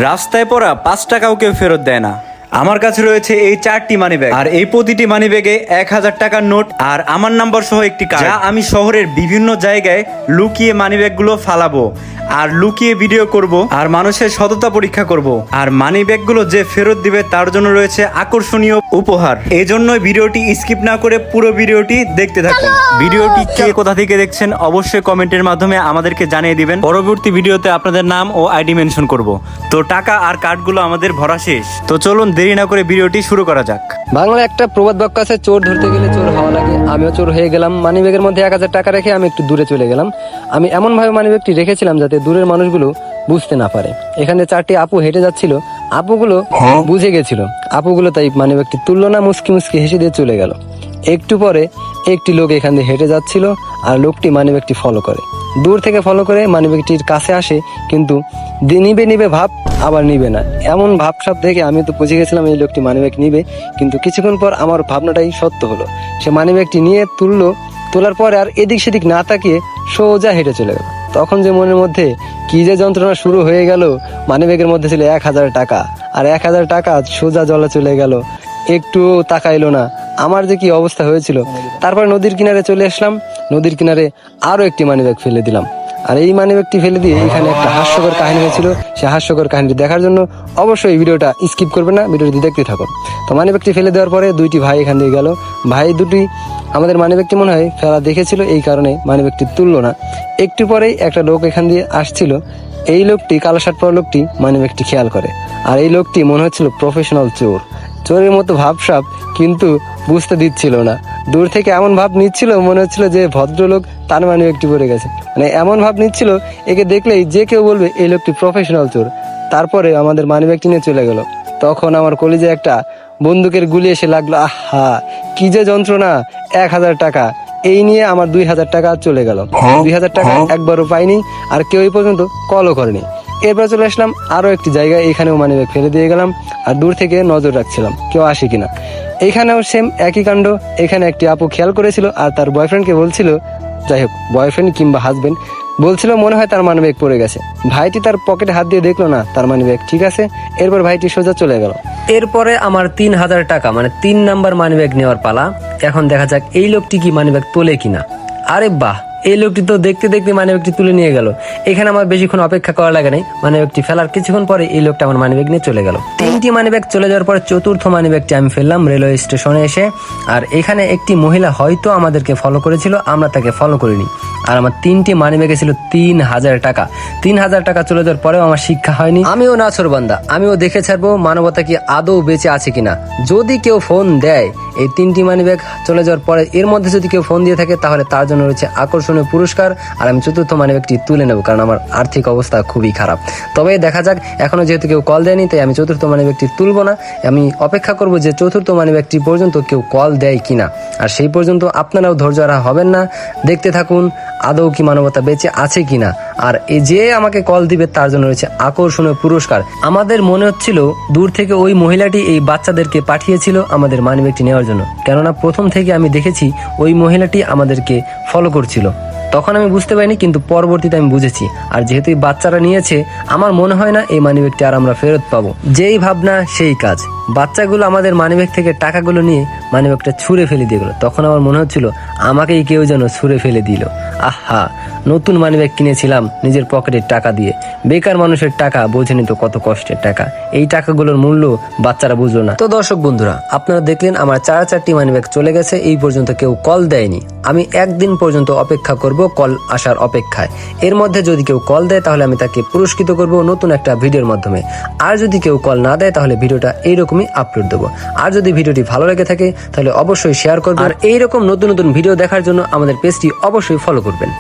রাস্তায় পড়া 5 টাকাও কেউ ফেরত দেয় না। আমার কাছে রয়েছে এই 4টি মানি ব্যাগ, আর এই প্রতিটি মানি ব্যাগে 1000 টাকার নোট আর আমার নাম্বার সহ একটি কার্ড, যা আমি শহরের বিভিন্ন জায়গায় লুকিয়ে মানি ব্যাগগুলো ফালাবো আর লুকিয়ে ভিডিও করব আর মানুষের সততা পরীক্ষা করব। আর মানি ব্যাগগুলো যে ফেরত দিবে তার জন্য রয়েছে আকর্ষণীয় উপহার। এই জন্যই ভিডিওটি স্কিপ না করে পুরো ভিডিওটি দেখতে থাকুন। ভিডিওটি কে কোথা থেকে দেখছেন অবশ্যই কমেন্টের মাধ্যমে আমাদেরকে জানিয়ে দিবেন। পরবর্তী ভিডিওতে আপনাদের নাম ও আইডি মেনশন করব। তো টাকা আর কার্ডগুলো আমাদের ভরা শেষ, তো চলুন দেরি না করে ভিডিওটি শুরু করা যাক। বাংলায় একটা প্রবাদ বাক্য আছে, চোর ধরতে গেলে চোর হওয়া লাগে। আমিও চোর হয়ে গেলাম। মানি ব্যাগের মধ্যে 1000 টাকা রেখে আমি একটু দূরে চলে গেলাম। আমি এমন ভাবে মানি ব্যাগটি রেখেছিলাম যাতে দূরের মানুষগুলো বুঝতে না পারে। এখানে 4টি আপু হেঁটে যাচ্ছিল, আপুগুলো বুঝে গেছিল। আপুগুলো তাই মানি ব্যাগটি তুললো না, মুসকি মুসকি হেসে দিয়ে চলে গেল। একটু পরে একটি লোক এখান দিয়ে হেঁটে যাচ্ছিল, আর লোকটি মানি ব্যাগটি ফলো করে, দূর থেকে ফলো করে মানি ব্যাগটির কাছে আসে, কিন্তু নিবে নিবে ভাব, আবার নিবে না, এমন ভাবসাব দেখে আমি তো বুঝে গেছিলাম এই লোকটি মানি ব্যাগ নিবে। কিন্তু কিছুক্ষণ পর আমার ভাবনাটাই সত্য হলো। সে মানি ব্যাগটি নিয়ে তোলার পরে আর এদিক সেদিক না তাকিয়ে সোজা হেঁটে চলে গেল। তখন যে মনের মধ্যে কি যে যন্ত্রণা শুরু হয়ে গেল। মানি ব্যাগের মধ্যে ছিল 1000 টাকা, আর 1000 টাকা সোজা জলে চলে গেল, একটু তাকাইলো না। আমার যে কি অবস্থা হয়েছিল। তারপর নদীর কিনারে চলে আসলাম। নদীর কিনারে আরো একটি মানি ব্যাগ ফেলে দিলাম, আর এই মানি ব্যাগটি ফেলে দিয়ে এখানে একটা হাস্যকর কাহিনী হয়েছিল। সে হাস্যকর কাহিনীটি দেখার জন্য অবশ্যই এই ভিডিওটা স্কিপ করবে না, ভিডিওটি দেখতে থাকুন। তো মানি ব্যাগটি ফেলে দেওয়ার পরে 2টি ভাই এখান দিয়ে গেল। ভাই দুটি আমাদের মানি ব্যাগটি মনে হয় ফেলা দেখেছিল, এই কারণে মানি ব্যাগটি তুললো না। একটু পরেই একটা লোক এখান দিয়ে আসছিল। এই লোকটি, কালো শার্ট পরা লোকটি, মানি ব্যাগটি খেয়াল করে। আর এই লোকটি মনে হচ্ছিল প্রফেশনাল চোর, চোরের মতো ভাবসাব, কিন্তু বুঝতে দিচ্ছিল না। দূর থেকে এমন ভাব নিচ্ছিল, মনে হচ্ছিল যে ভদ্রলোক, তার মানি ব্যাগটি পড়ে গেছে। মানে এমন ভাব নিচ্ছিল, একে দেখলেই যে কেউ বলবে এই লোকটি প্রফেশনাল চোর। তারপরে আমাদের মানি ব্যাগটি নিয়ে চলে গেল। তখন আমার কলিজায় একটা বন্দুকের গুলি এসে লাগলো। আহা, কি যে যন্ত্রণা! 1000 টাকা, এই নিয়ে আমার 2000 টাকা চলে গেল। 2000 টাকা একবারও পাইনি, আর কেউ এই পর্যন্ত কলও করেনি। এরপর চলে আসলাম আরো একটি জায়গায়, এখানেও মানি ব্যাগ ফেলে দিয়ে গেলাম, আর দূর থেকে নজর রাখছিলাম কেউ আসে কিনা। এখানেও সেম একই কাণ্ড। এখানে একটি আপু খেয়াল করেছিল, আর তার বয়ফ্রেন্ডকে বলছিল, যাই হোক বয়ফ্রেন্ড কিংবা হাজবেন্ড, বলছিল মনে হয় তার মানি ব্যাগ পড়ে গেছে। ভাইটি তার পকেটে হাত দিয়ে দেখলো না তার মানি ব্যাগ ঠিক আছে। এরপর ভাইটি সোজা চলে গেল। এরপরে আমার 3000 টাকা মানে 3 নাম্বার মানি ব্যাগ নেওয়ার পালা। এখন দেখা যাক এই লোকটি কি মানি ব্যাগ তোলে কিনা। আরে বাহ, এই লোকটি তো দেখতে দেখতে মানি ব্যাগটি তুলে নিয়ে গেল। এখানে আমার বেশিক্ষণ অপেক্ষা করা লাগে নাই। মানি ব্যাগটি ফেলার কিছুক্ষণ পরে এই লোকটা আমার মানি ব্যাগ নিয়ে চলে গেল। 3টি মানি ব্যাগ চলে যাওয়ার পরে 4র্থ মানি ব্যাগটি আমি ফেললাম রেলওয়ে স্টেশনে এসে। আর এখানে একটি মহিলা হয়তো আমাদেরকে ফলো করেছিল, আমরা তাকে ফলো করিনি। আর আমার 3টি মানি ব্যাগে ছিল 3000 টাকা। 3000 টাকা চলে যাওয়ার পরেও আমার শিক্ষা হয়নি। আমিও নাছোড়বান্দা, আমিও দেখে ছাড়বো মানবতা কি আদৌ বেঁচে আছে কিনা। যদি কেউ ফোন দেয় এই 3টি মানি ব্যাগ চলে যাওয়ার পরে, এর মধ্যে যদি কেউ ফোন দিয়ে থাকে, তাহলে তার জন্য রয়েছে আকর্ষণীয় পুরস্কার। আর আমি 4র্থ মানি ব্যাগটি তুলে নেব, কারণ আমার আর্থিক অবস্থা খুবই খারাপ। তবে দেখা যাক, এখনো যেহেতু কেউ কল দেয়নি, তাই আমি 4র্থ মানি ব্যাগটি তুলবো না। আমি অপেক্ষা করব যে 4র্থ মানি ব্যাগটি পর্যন্ত কেউ কল দেয় কিনা। আর সেই পর্যন্ত আপনারাও ধৈর্য হারা হবেন না, দেখতে থাকুন আদৌ কি মানবতা বেঁচে আছে কিনা। আর এই যে আমাকে কল দিবে তার জন্য রয়েছে আকর্ষণীয় পুরস্কার। আমাদের মনে হচ্ছিল দূর থেকে ওই মহিলাটি এই বাচ্চাদেরকে পাঠিয়েছিল আমাদের মানি ব্যাগটি নেওয়ার জন্য, কেননা প্রথম থেকে আমি দেখেছি ওই মহিলাটি আমাদেরকে ফলো করছিল। তখন আমি বুঝতে পারিনি, কিন্তু পরবর্তীতে আমি বুঝেছি। আর যেহেতু এই বাচ্চারা নিয়েছে, আমার মনে হয় না এই মানি ব্যাগটি আর আমরা ফেরত পাবো। যেই ভাবনা সেই কাজ। বাচ্চাগুলো আমাদের মানি ব্যাগ থেকে টাকাগুলো নিয়ে মানি ব্যাগটা ছুঁড়ে ফেলে দিয়ে গেলো। তখন আমার মনে হচ্ছিল আমাকেই কেউ যেন ছুঁড়ে ফেলে দিল। আহা, নতুন মানি ব্যাগ কিনেছিলাম নিজের পকেটের টাকা দিয়ে। বেকার মানুষের টাকা, বোঝেনি তো কত কষ্টের টাকা। এই টাকাগুলোর মূল্য বাচ্চারা বুঝলো না। তো দর্শক বন্ধুরা, আপনারা দেখলেন আমার 4টি মানি ব্যাগ চলে গেছে। এই পর্যন্ত কেউ কল দেয়নি। আমি একদিন পর্যন্ত অপেক্ষা করব কল আসার অপেক্ষায়। এর মধ্যে যদি কেউ কল দেয়, তাহলে আমি তাকে পুরস্কৃত করব নতুন একটা ভিডিওর মাধ্যমে। আর যদি কেউ কল না দেয়, তাহলে ভিডিওটা এইরকমই আপলোড দেবো। আর যদি ভিডিওটি ভালো লেগে থাকে, তাহলে অবশ্যই শেয়ার করবেন। আর এইরকম নতুন নতুন ভিডিও দেখার জন্য আমাদের পেজটি অবশ্যই ফলো করবেন।